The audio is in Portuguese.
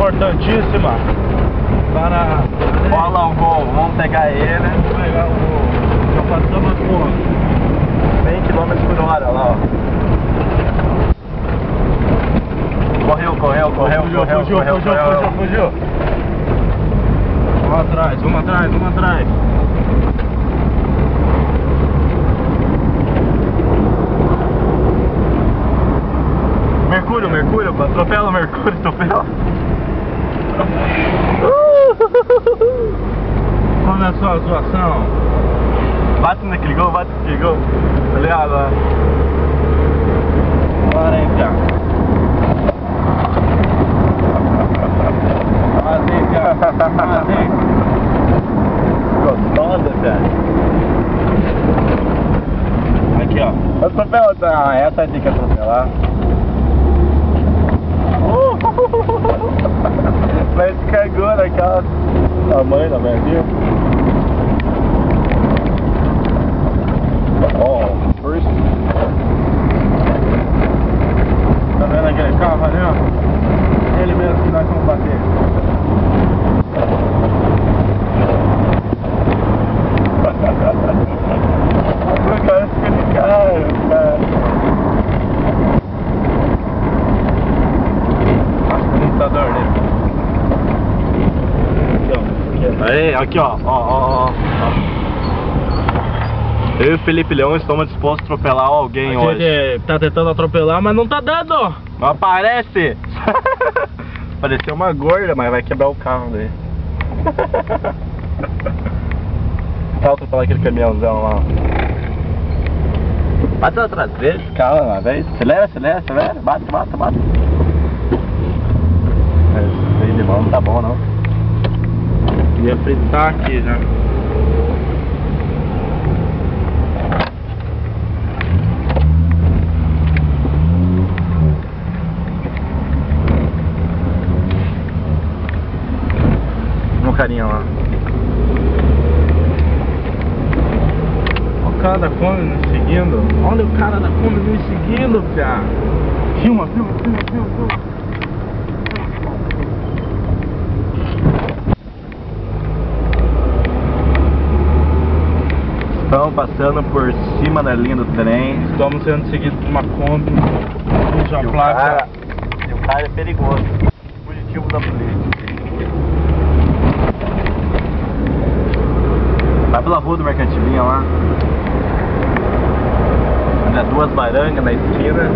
importantíssima para... Bola o gol, vamos pegar ele. Vamos pegar o gol. Já passamos por 100 km/h lá, ó. Correu. Fugiu. Vamos atrás. Mercúrio, atropela o Mercúrio, atropela. Olha a sua zoação. Bate naquele gol. Olha lá. Bora aí, cara. Assim. Gostosa, velho. Aqui, ó. Atropela, tá? Essa tem que atropelar. Mas cargou naquela tamanho da minha vida. Ó, first. Tá vendo aquele carro ali, ó? Ele mesmo que nós vamos bater. O cara fica de cara. Computador dele. Aí, aqui ó. Eu e o Felipe Leão estamos dispostos a atropelar alguém A hoje. gente tá tentando atropelar, mas não tá dando. Não aparece! Pareceu uma gorda, mas vai quebrar o carro daí. Tá atropelar aquele caminhãozão lá. Bate na traseira esse carro uma vez. Acelera. Bate. Mas freio de mão não tá bom não. Ia fritar aqui já. No carinha lá. Olha o cara da Kombi me seguindo. Olha o cara da Kombi me seguindo, piá. Filma. Estamos passando por cima da linha do trem. Estamos sendo seguidos por uma Kombi. Cuja E o placa. cara é perigoso. Fugitivo da polícia. Vai pela rua do Mercantilinha lá. Olha, duas barangas na esquina.